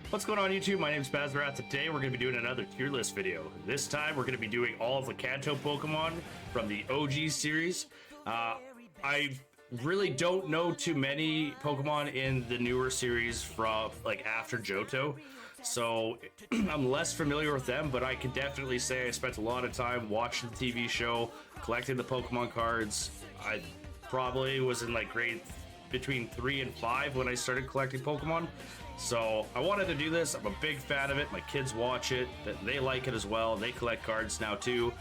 What's going on YouTube? My name is Bazerath. Today we're going to be doing another tier list video. This time we're going to be doing all of the Kanto Pokemon from the OG series. I really don't know too many Pokemon in the newer series from like after Johto, so I'm less familiar with them, but I can definitely say I spent a lot of time watching the TV show, collecting the Pokemon cards. I probably was in like grade between 3 and 5 when I started collecting Pokemon. So I wanted to do this. I'm a big fan of it. My kids watch it. They like it as well. They collect cards now too.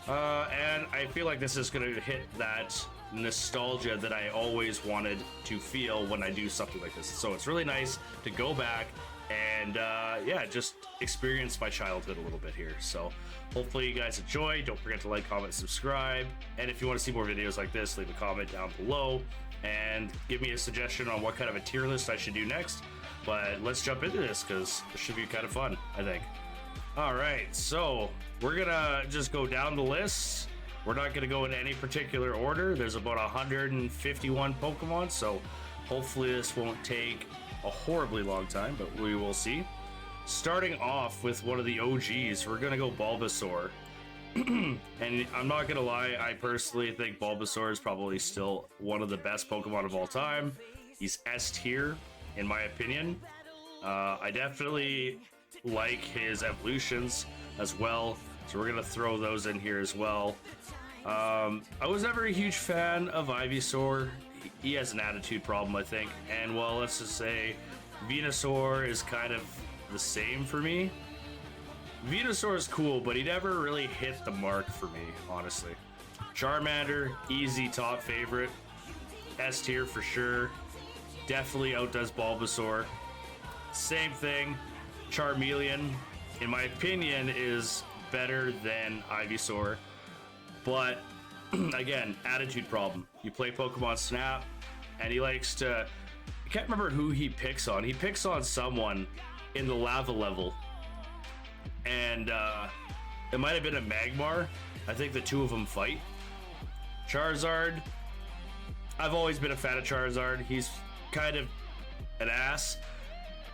And I feel like this is going to hit that nostalgia that I always wanted to feel when I do something like this. So it's really nice to go back and yeah, just experience my childhood a little bit here. So hopefully you guys enjoy. Don't forget to like, comment, subscribe. And if you want to see more videos like this, leave a comment down below and give me a suggestion on what kind of a tier list I should do next. But let's jump into this because it should be kind of fun, I think. All right, so we're gonna just go down the list. We're not gonna go in any particular order. There's about 151 Pokemon, so hopefully this won't take a horribly long time, but we will see. Starting off with one of the OGs, we're gonna go Bulbasaur. And I'm not gonna lie, I personally think Bulbasaur is probably still one of the best Pokemon of all time. He's S tier, in my opinion. I definitely like his evolutions as well, so we're gonna throw those in here as well. I was never a huge fan of Ivysaur. He has an attitude problem, I think, and well, let's just say Venusaur is kind of the same for me. Venusaur is cool, but he never really hit the mark for me, honestly. Charmander, easy top favorite. S tier for sure. Definitely outdoes Bulbasaur. Same thing. Charmeleon, in my opinion, is better than Ivysaur. But, again, attitude problem. You play Pokemon Snap, and he likes to... I can't remember who he picks on. He picks on someone in the lava level. And it might have been a Magmar. I think the two of them fight. Charizard. I've always been a fan of Charizard. He's kind of an ass,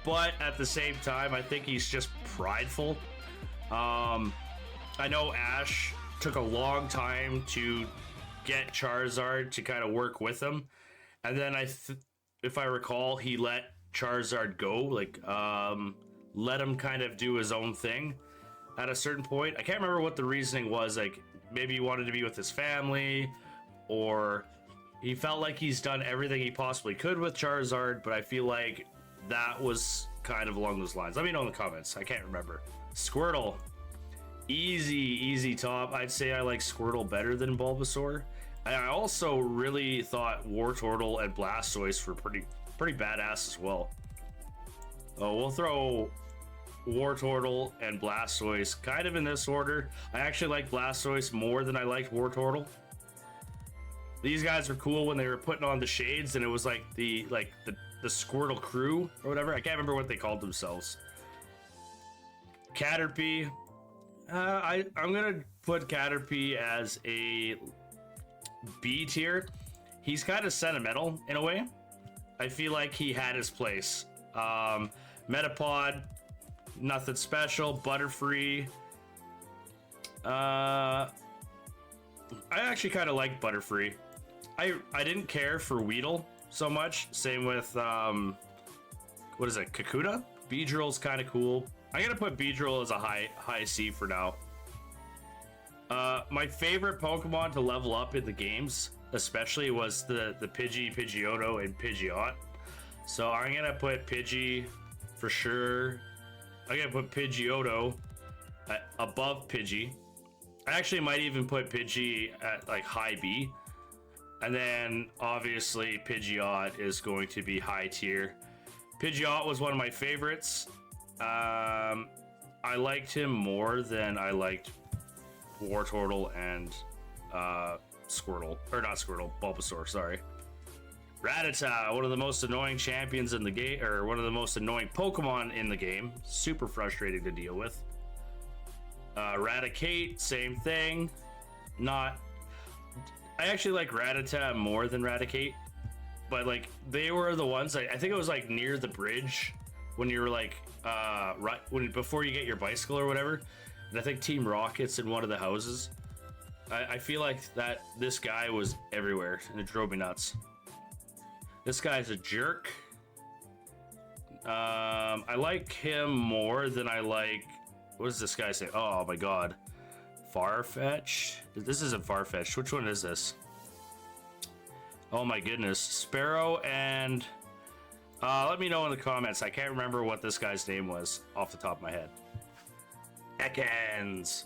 but at the same time, I think he's just prideful. I know Ash took a long time to get Charizard to kind of work with him, and then if I recall, he let Charizard go, like let him kind of do his own thing at a certain point. I can't remember what the reasoning was, like maybe he wanted to be with his family, or he felt like he's done everything he possibly could with Charizard, but I feel like that was kind of along those lines. Let me know in the comments. I can't remember. Squirtle. Easy top. I'd say I like Squirtle better than Bulbasaur. And I also really thought Wartortle and Blastoise were pretty badass as well. Oh, we'll throw Wartortle and Blastoise kind of in this order. I actually like Blastoise more than I liked Wartortle. These guys were cool when they were putting on the shades, and it was like the Squirtle crew or whatever. I can't remember what they called themselves. Caterpie. I'm gonna put Caterpie as a B tier. He's kind of sentimental in a way. I feel like he had his place. Metapod, nothing special. Butterfree. I actually kind of like Butterfree. I didn't care for Weedle so much. Same with, what is it, Kakuta? Beedrill's kind of cool. I'm going to put Beedrill as a high C for now. My favorite Pokemon to level up in the games, especially, was the Pidgey, Pidgeotto, and Pidgeot. So I'm going to put Pidgey for sure. I'm going to put Pidgeotto above Pidgey. I actually might even put Pidgey at like high B. And then obviously Pidgeot is going to be high tier. Pidgeot was one of my favorites. I liked him more than I liked Wartortle and Squirtle. Or not Squirtle, Bulbasaur, sorry. Rattata, one of the most annoying champions in the game, or one of the most annoying Pokemon in the game. Super frustrating to deal with. Raticate, same thing. I actually like Rattata more than Raticate, but like they were the ones I think it was like near the bridge when you were like right before you get your bicycle or whatever. And I think Team Rocket's in one of the houses. I feel like that this guy was everywhere, and it drove me nuts. This guy's a jerk. I like him more than I like. What does this guy say? Oh my god, Farfetch. This isn't Farfetch. Which one is this? Oh my goodness, Sparrow and. Let me know in the comments. I can't remember what this guy's name was off the top of my head. Ekans.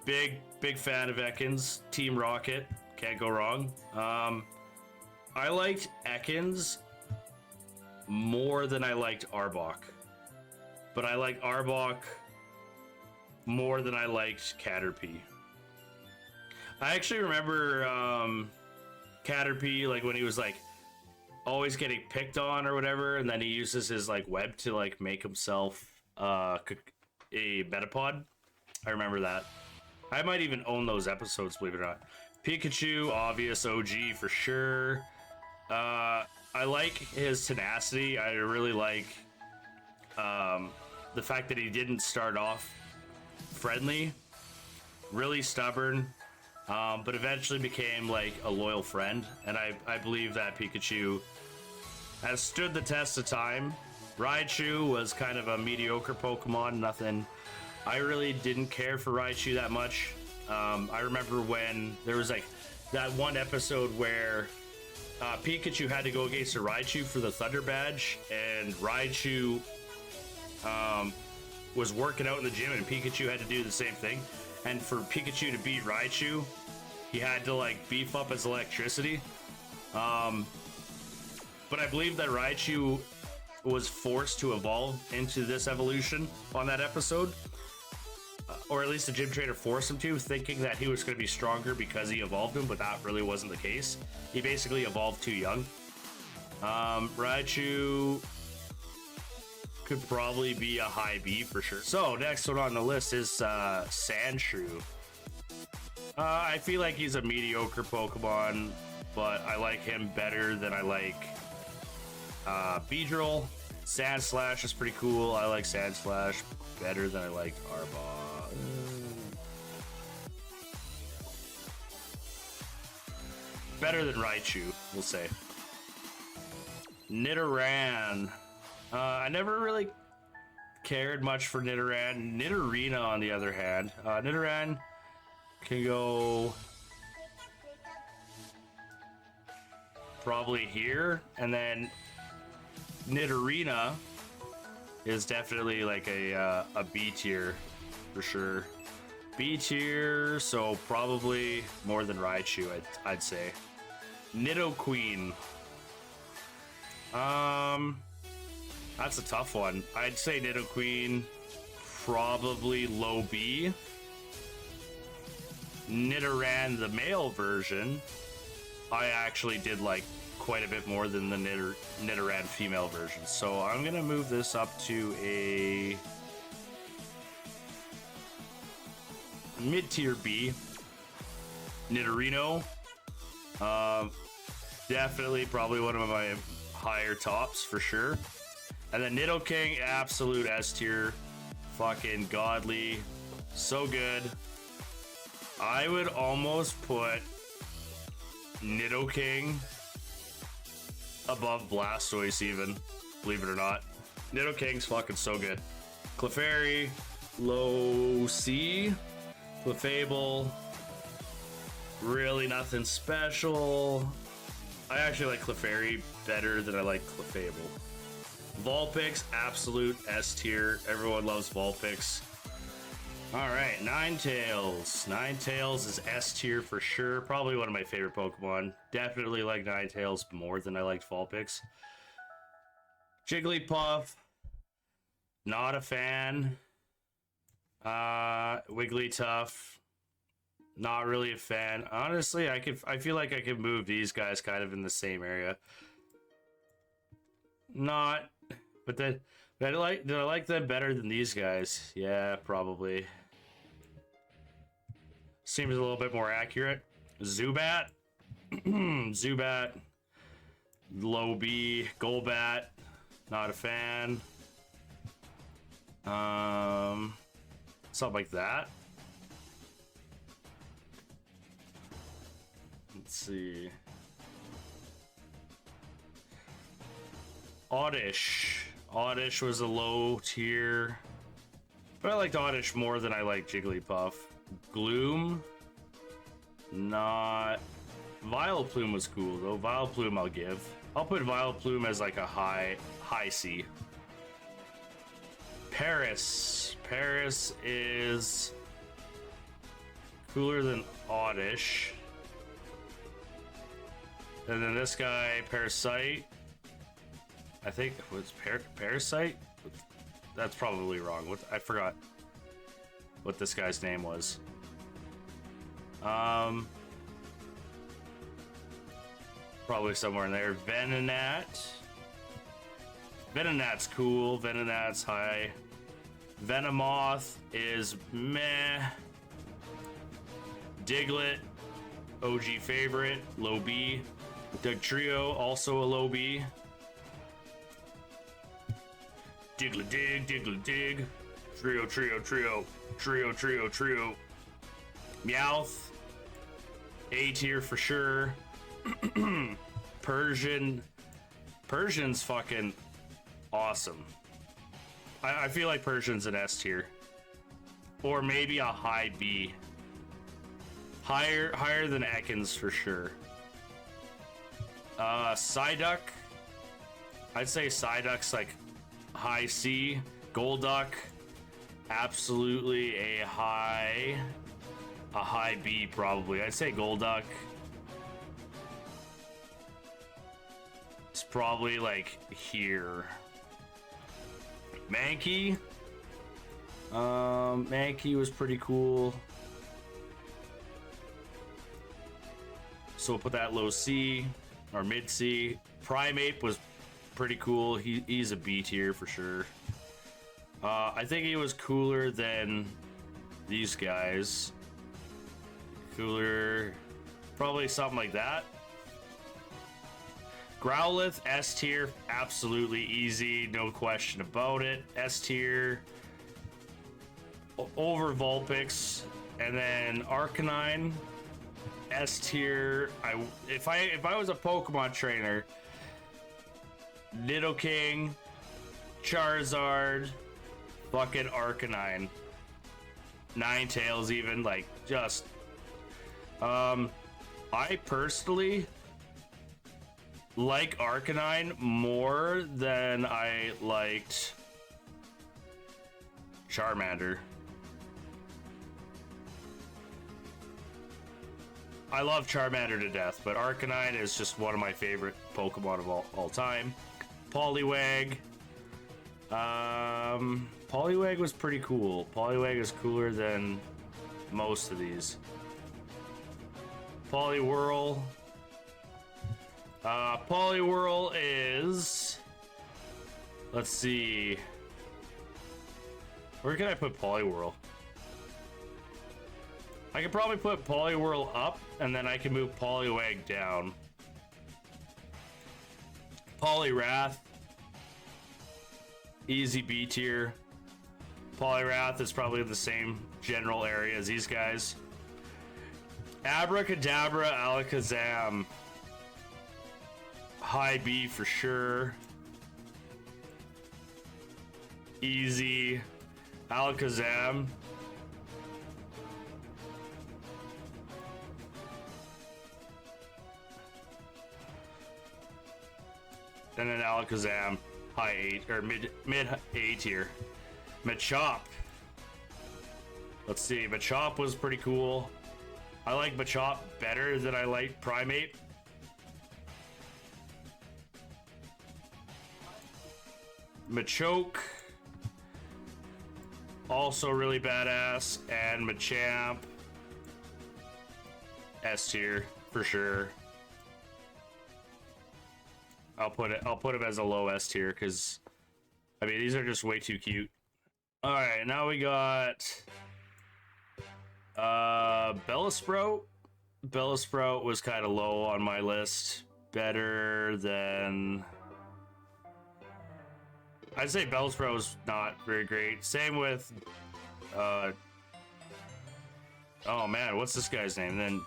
Big fan of Ekans. Team Rocket. Can't go wrong. I liked Ekans more than I liked Arbok. But I liked Arbok more than I liked Caterpie. I actually remember Caterpie, like when he was like always getting picked on or whatever, and then he uses his like web to like make himself a Metapod. I remember that. I might even own those episodes, believe it or not. Pikachu, obvious OG for sure. I like his tenacity. I really like the fact that he didn't start off friendly, really stubborn, but eventually became like a loyal friend. And I believe that Pikachu has stood the test of time. Raichu was kind of a mediocre Pokemon, nothing. I really didn't care for Raichu that much. I remember when there was like that one episode where Pikachu had to go against a Raichu for the Thunder Badge, and Raichu was working out in the gym, and Pikachu had to do the same thing. And for Pikachu to beat Raichu, he had to like beef up his electricity. But I believe that Raichu was forced to evolve into this evolution on that episode. Or at least the gym trainer forced him to, thinking that he was going to be stronger because he evolved him, but that really wasn't the case. He basically evolved too young. Raichu could probably be a high B for sure. So next one on the list is Sandshrew. I feel like he's a mediocre Pokemon, but I like him better than I like Beedrill. Sandslash is pretty cool. I like Sandslash better than I liked Arbok. Better than Raichu, we'll say. Nidoran. I never really cared much for Nidoran. Nidorina, on the other hand. Nidoran can go probably here, and then Nidorina is definitely like a B tier for sure. B tier, so probably more than Raichu, I'd say. Nidoqueen. That's a tough one. I'd say Nidoqueen probably low B. Nidoran, the male version, I actually did like quite a bit more than the Nidoran female version. So I'm gonna move this up to a mid-tier B. Nidorino. Definitely probably one of my higher tops for sure. And then Nidoking, absolute S tier. Fucking godly. So good. I would almost put Nidoking above Blastoise even, believe it or not. Nidoking's fucking so good. Clefairy, low C. Clefable, really nothing special. I actually like Clefairy better than I like Clefable. Vulpix, absolute S tier. Everyone loves Vulpix. Alright, Ninetales. Ninetales is S tier for sure. Probably one of my favorite Pokemon. Definitely like Ninetales more than I liked Vulpix. Jigglypuff, not a fan. Wigglytuff, not really a fan. Honestly, I feel like I could move these guys kind of in the same area. Not, but did I like them better than these guys? Yeah, probably. Seems a little bit more accurate. Zubat, Zubat, low B. Golbat, not a fan. Something like that. Let's see. Oddish. Oddish was a low tier, but I liked Oddish more than I liked Jigglypuff. Gloom. Not. Vileplume was cool though. Vileplume I'll give. I'll put Vileplume as like a high C. Paris. Paris is cooler than Oddish. And then this guy, Parasite. I think was Parasite. That's probably wrong. I forgot what this guy's name was. Probably somewhere in there. Venonat. Venonat's cool. Venonat's high. Venomoth is meh. Diglett, OG favorite, low B. Dugtrio, also a low B. Diglett dig. Trio. Meowth, A tier for sure. Persian's fucking awesome. I feel like Persian's an S tier, or maybe a high B. Higher than Ekans for sure. Psyduck, I'd say Psyduck's like high C. Golduck, absolutely a high B probably. I'd say Golduck. It's probably like here. Mankey. Mankey was pretty cool. So we'll put that low C or mid C. Primeape was pretty cool. He's a B tier for sure. I think he was cooler than these guys. Cooler, probably something like that. Growlithe, S tier, absolutely easy, no question about it. S tier over Vulpix, and then Arcanine, S tier. If I was a Pokemon trainer, Nidoking, Charizard, fucking Arcanine, Ninetales, even like just. I personally like Arcanine more than I liked Charmander. I love Charmander to death, but Arcanine is just one of my favorite Pokemon of all time. Poliwag. Poliwag was pretty cool. Poliwag is cooler than most of these. Poliwhirl. Poliwhirl is... Let's see. Where can I put Poliwhirl? I could probably put Poliwhirl up, and then I can move Poliwag down. Poliwrath. Easy B tier. Poliwrath is probably the same general area as these guys. Abracadabra, Alakazam. High B for sure. Easy. Alakazam. And then Alakazam, high A or mid A tier. Machop. Let's see. Machop was pretty cool. I like Machop better than I like Primeape. Machoke, also really badass, and Machamp, S tier for sure. I'll put him as a low S tier because I mean these are just way too cute. All right, now we got Bellisprout. Bellisprout was kind of low on my list. Better than I'd say Bellspro's not very great. Same with, oh man, what's this guy's name? Then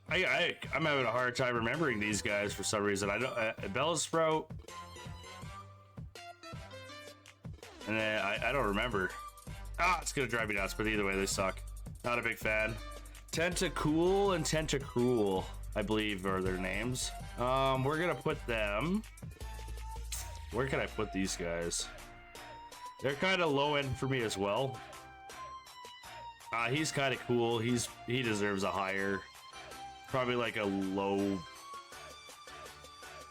I'm having a hard time remembering these guys for some reason. I don't Bellspro, and then I don't remember. It's gonna drive me nuts. But either way, they suck. Not a big fan. Tentacool and Tentacruel, I believe, are their names. We're gonna put them. Where can I put these guys? They're kind of low end for me as well. He's kind of cool. He deserves a higher, probably like a low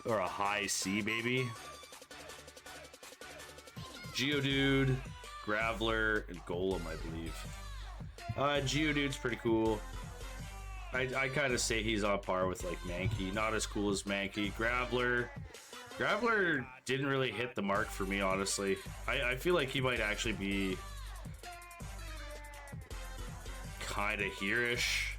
or a high C, maybe. Geodude, Graveler, and Golem, I believe. Geodude's pretty cool. I kind of say he's on par with like Mankey. Not as cool as Mankey. Graveler didn't really hit the mark for me, honestly. I feel like he might actually be kind of here-ish.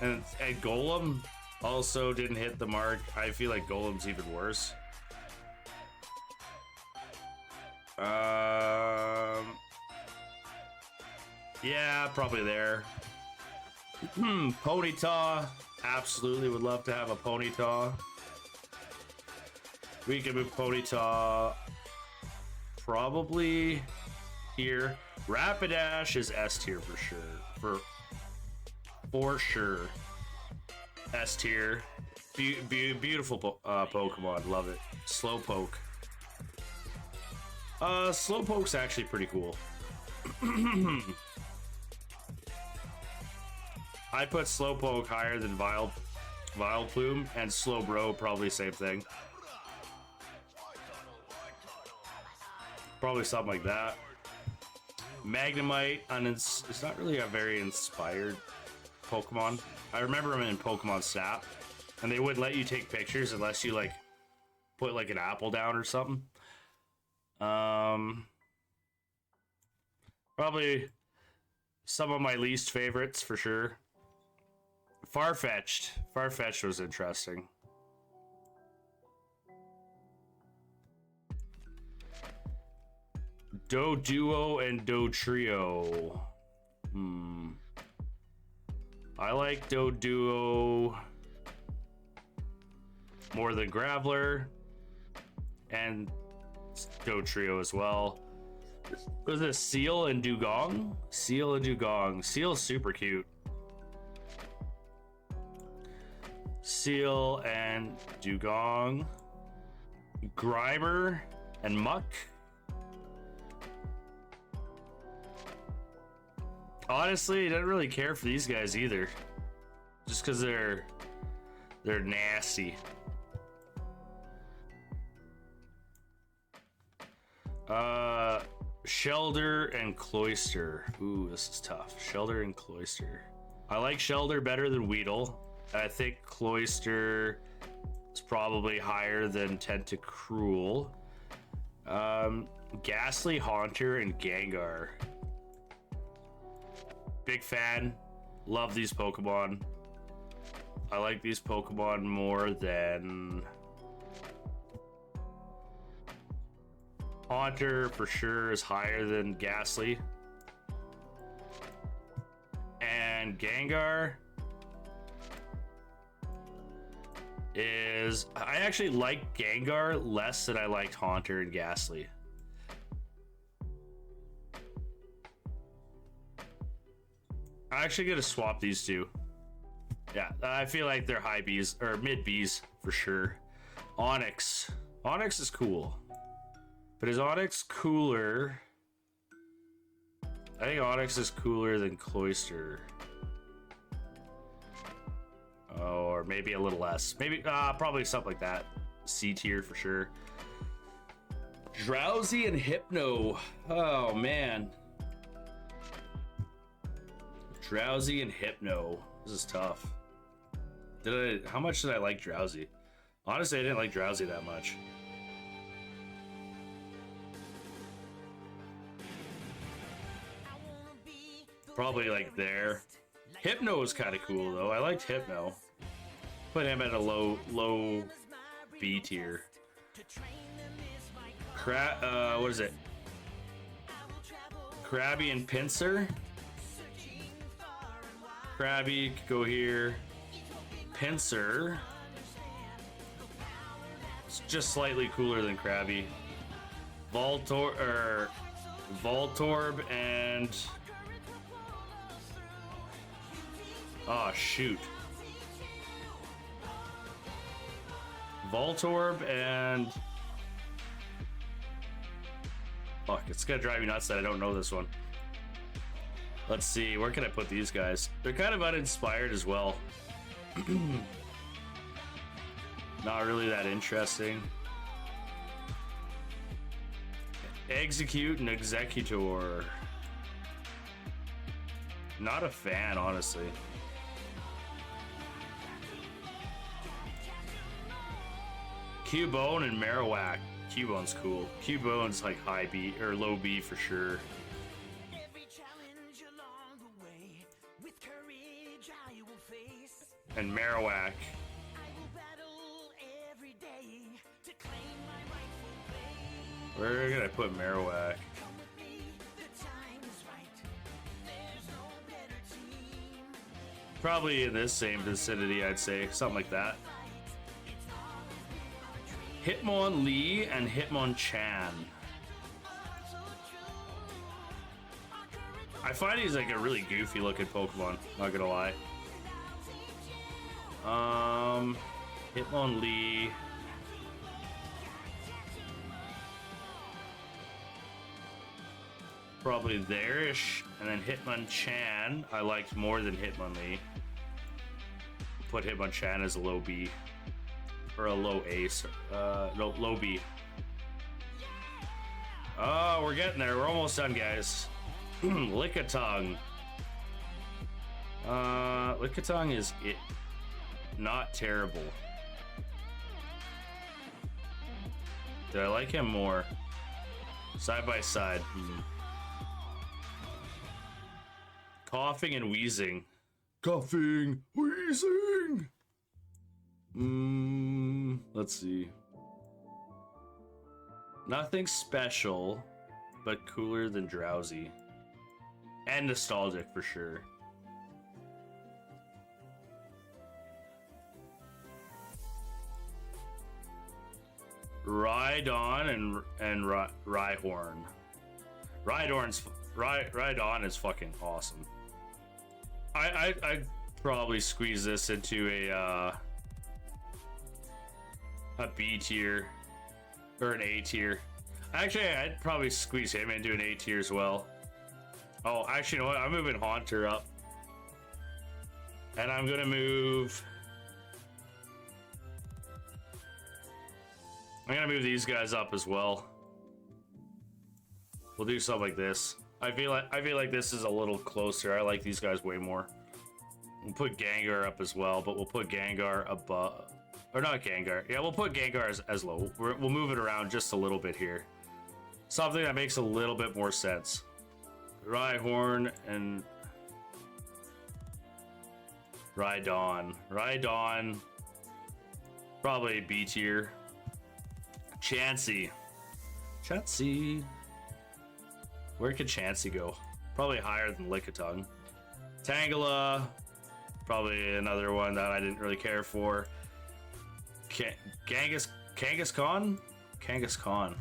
And Golem also didn't hit the mark. I feel like Golem's even worse. Yeah, probably there. Ponyta. Absolutely would love to have a Ponyta. We can move Ponyta probably here. Rapidash is S tier for sure. For sure. S tier. Beautiful Pokemon. Love it. Slowpoke. Slowpoke's actually pretty cool. I put Slowpoke higher than Vileplume, and Slowbro probably same thing. Probably something like that. Magnemite, and it's not really a very inspired Pokemon. I remember him in Pokemon Snap, and they wouldn't let you take pictures unless you like put like an apple down or something. Probably some of my least favorites for sure. Farfetch'd was interesting. Doduo and Dotrio. I like Doduo more than Graveler, and Dotrio as well. Was it Seal and Dugong? Seal and Dugong. Seal's super cute. Seal and Dugong. Grimer and Muck. Honestly, I don't really care for these guys either. Just because they're nasty. Shelder and Cloyster. Ooh, this is tough. Shelder and Cloyster. I like Shelder better than Weedle. I think Cloyster is probably higher than Tentacruel. Ghastly, Haunter, and Gengar. Big fan. Love these Pokemon. I like these Pokemon more than Haunter for sure is higher than Ghastly. And Gengar is... I actually like Gengar less than I liked Haunter and Ghastly. I'm actually gonna swap these two. Yeah, I feel like they're high Bs or mid Bs for sure. Onyx. Onyx is cool. But is Onyx cooler? I think Onyx is cooler than Cloyster. Oh, or maybe a little less. Maybe probably something like that. C tier for sure. Drowsy and Hypno. Oh man. Drowsy and Hypno. This is tough. How much did I like Drowsy? Honestly, I didn't like Drowsy that much. Probably like there. Hypno was kind of cool though. I liked Hypno. Put him at a low B tier. What is it? Krabby and Pinsir. Krabby could go here. Pinsir. It's just slightly cooler than Krabby. Voltorb and oh shoot. Voltorb and fuck, it's gonna drive me nuts that I don't know this one. Let's see, where can I put these guys? They're kind of uninspired as well. Not really that interesting. Execute and Executor. Not a fan, honestly. Cubone and Marowak. Cubone's cool. Cubone's like high B or low B for sure. And Marowak. Where can I put Marowak? Probably in this same vicinity, I'd say. Something like that. Hitmonlee and Hitmonchan. I find he's like a really goofy looking Pokemon, not gonna lie. Hitmonlee. Probably there-ish, and then Hitmonchan I liked more than Hitmonlee. Put Hitmonchan as a low B. Or a low A, no, low B. Oh, we're getting there. We're almost done, guys. Lickitung. Lickitung is it. Not terrible. Did I like him more? Side by side. Coughing and wheezing. Coughing, wheezing. Let's see. Nothing special, but cooler than Drowsy. And nostalgic for sure. Rhydon and Rhyhorn. Rhydon is fucking awesome. I'd probably squeeze this into a B tier or an A tier. Actually, I'd probably squeeze him into an A tier as well. Oh, actually, you know what? I'm moving Haunter up, and I'm gonna move. I'm gonna move these guys up as well. We'll do something like this. I feel like this is a little closer. I like these guys way more. We'll put Gengar up as well, but we'll put Gengar above, or not Gengar. Yeah, we'll put Gengar as low. We'll move it around just a little bit here. Something that makes a little bit more sense. Rhyhorn and Rhydon. Rhydon, probably B tier. Chansey. Where could Chansey go? Probably higher than Lickitung. Tangela, probably another one that I didn't really care for. Kangaskhan? Kangaskhan.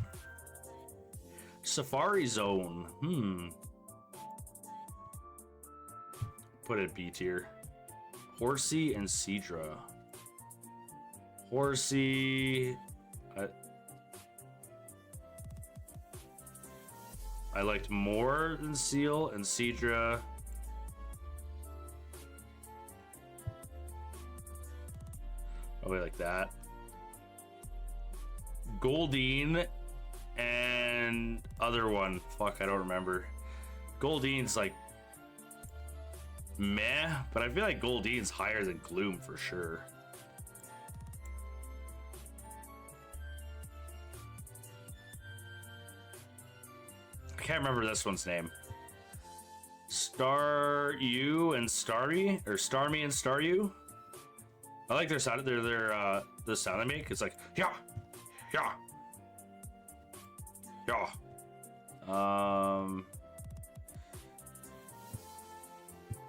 Safari Zone. Put it B tier. Horsey and Seadra. Horsey. I liked more than Seal, and Seadra. Probably like that. Goldeen and other one. Fuck, I don't remember. Goldeen's like meh, but I feel like Goldeen's higher than Gloom for sure. I can't remember this one's name. Staryu and Starry, or Starmie and Staryu. I like their sound. The sound they make. It's like yeah. Oh.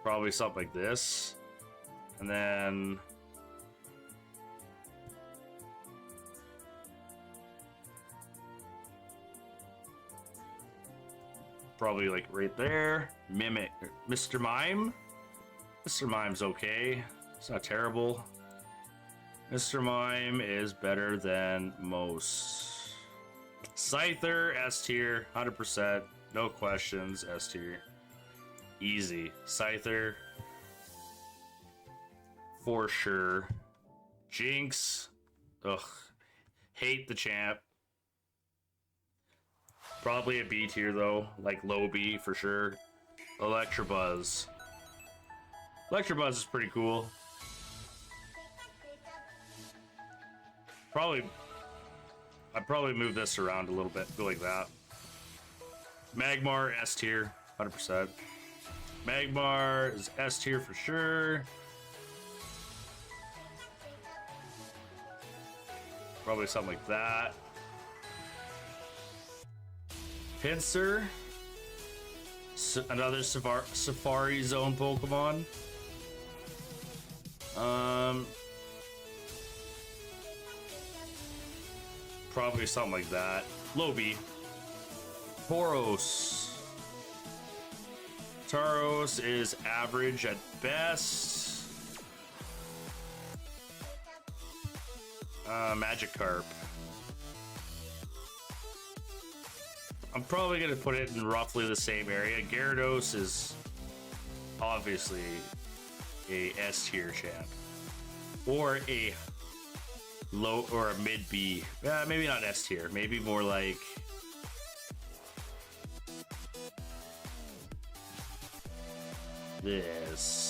Probably something like this. And then probably like right there. Mimic. Mr. Mime. Mr. Mime's okay. It's not terrible. Mr. Mime is better than most. Scyther, S tier, 100%. No questions, S tier. Easy. Scyther. For sure. Jinx. Ugh. Hate the champ. Probably a B tier though. Like low B for sure. Electabuzz. Electabuzz is pretty cool. I'd probably move this around a little bit. Go like that. Magmar, S tier. 100%. Magmar is S tier for sure. Probably something like that. Pinsir. Another Safari Zone Pokemon. Probably something like that. Lobi. Tauros. Tauros is average at best. Magikarp. I'm probably going to put it in roughly the same area. Gyarados is obviously a S tier champ. Or a low or a mid B. Maybe not S tier. Maybe more like this.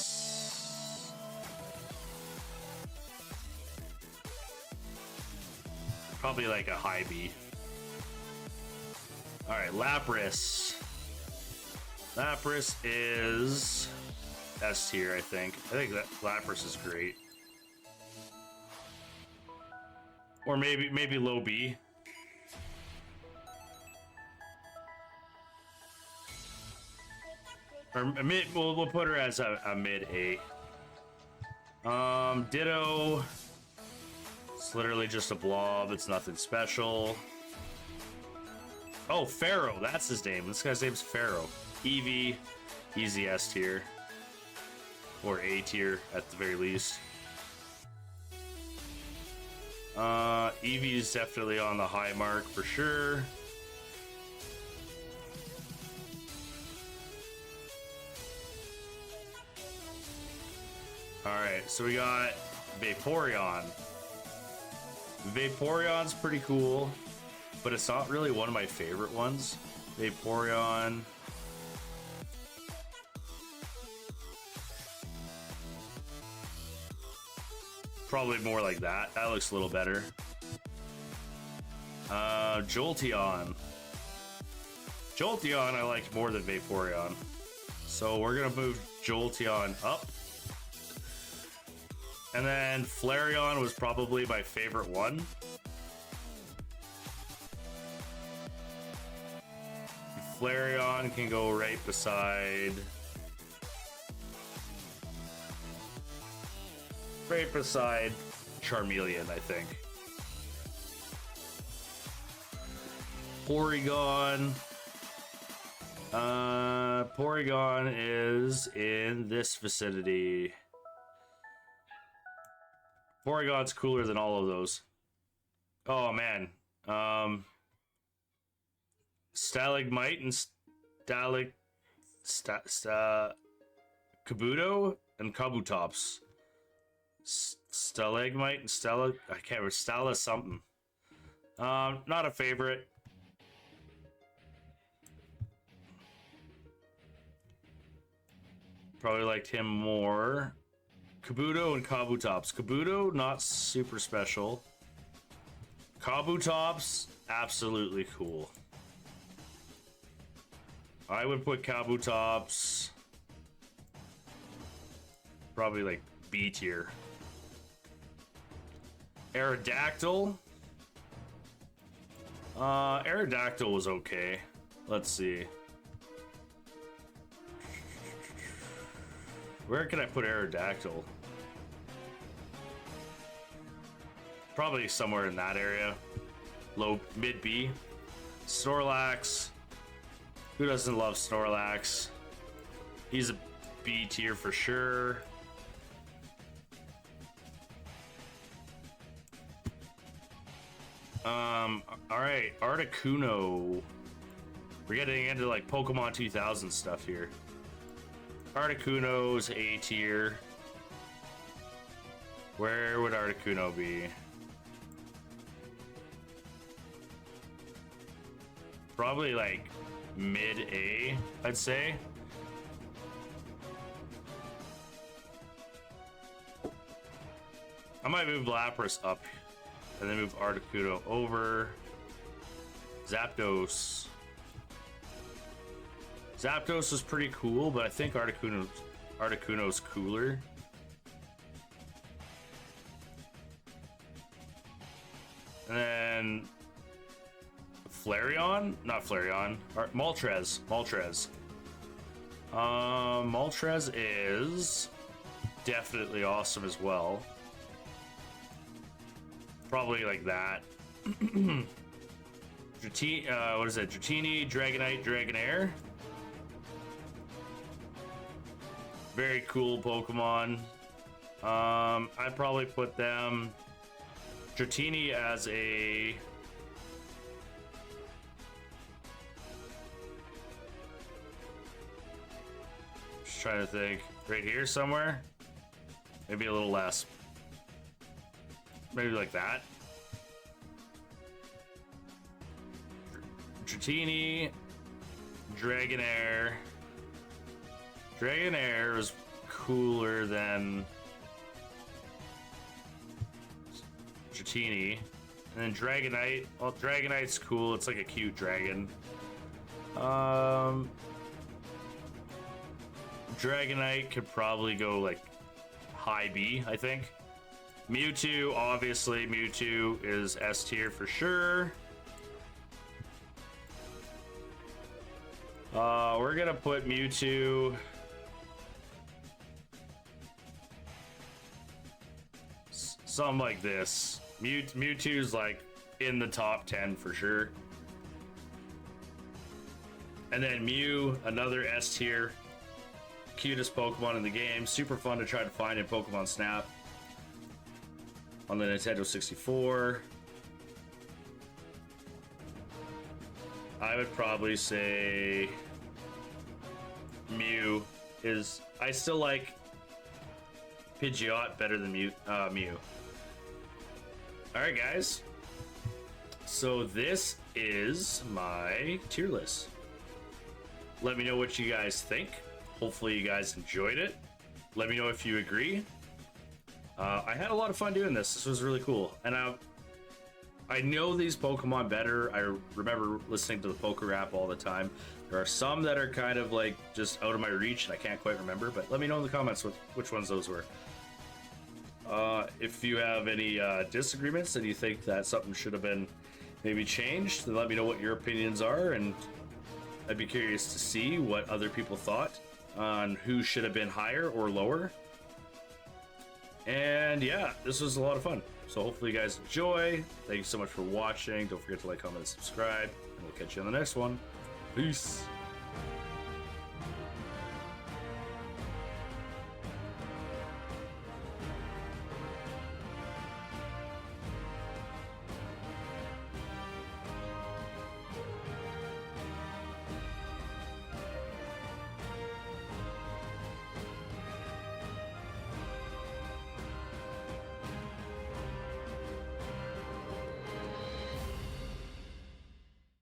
Probably like a high B. All right, Lapras. Lapras is S tier, I think. I think that Lapras is great. Or maybe low B. Or mid. We'll put her as a mid A. Ditto. It's literally just a blob. It's nothing special. Oh, Pharaoh. That's his name. This guy's name's Pharaoh. Eevee. Easy S tier. Or A tier at the very least. Eevee is definitely on the high mark for sure. Alright, so we got Vaporeon. Vaporeon's pretty cool, but it's not really one of my favorite ones. Vaporeon. Probably more like that. That looks a little better. Jolteon. Jolteon I liked more than Vaporeon. So we're gonna move Jolteon up. And then Flareon was probably my favorite one. Flareon can go right beside Charmeleon, I think. Porygon. Porygon is in this vicinity. Porygon's cooler than all of those. Oh man. Stalagmite and Kabuto and Kabutops. Stalagmite and I can't remember. Stala something. Not a favorite. Probably liked him more. Kabuto and Kabutops. Kabuto, not super special. Kabutops, absolutely cool. I would put Kabutops probably like B tier. Aerodactyl. Aerodactyl was okay. Let's see. Where can I put Aerodactyl? Probably somewhere in that area. Low, mid B. Snorlax. Who doesn't love Snorlax? He's a B tier for sure. All right, Articuno. We're getting into like Pokemon 2000 stuff here. Articuno's A tier. Where would Articuno be? Probably like mid A, I'd say. I might move Lapras up and then move Articuno over. Zapdos. Zapdos was pretty cool, but I think Articuno's cooler. And then Flareon? Not Flareon. Moltres. Moltres is definitely awesome as well. Probably like that. What is it? Dratini, Dragonite, Dragonair. Very cool Pokemon. I'd probably put them Dratini as a just trying to think. Right here somewhere? Maybe a little less. Maybe like that. Dratini, Dragonair. Dragonair is cooler than Dratini. And then Dragonite. Well, Dragonite's cool. It's like a cute dragon. Dragonite could probably go like high B, I think. Mewtwo, obviously, Mewtwo is S tier for sure. We're gonna put Mewtwo something like this. Mewtwo's like in the top 10 for sure. And then Mew, another S tier. Cutest Pokemon in the game. Super fun to try to find in Pokemon Snap on the Nintendo 64. I would probably say Mew is... I still like Pidgeot better than Mew. Alright guys, so this is my tier list. Let me know what you guys think. Hopefully you guys enjoyed it. Let me know if you agree. I had a lot of fun doing this. This was really cool. And I know these Pokemon better. I remember listening to the Poker Rap all the time. There are some that are kind of like just out of my reach and I can't quite remember, but let me know in the comments which ones those were. If you have any disagreements and you think that something should have been maybe changed, then let me know what your opinions are, and I'd be curious to see what other people thought on who should have been higher or lower. And yeah, this was a lot of fun. So hopefully you guys enjoy. Thank you so much for watching. Don't forget to like, comment, and subscribe, and we'll catch you on the next one. Peace.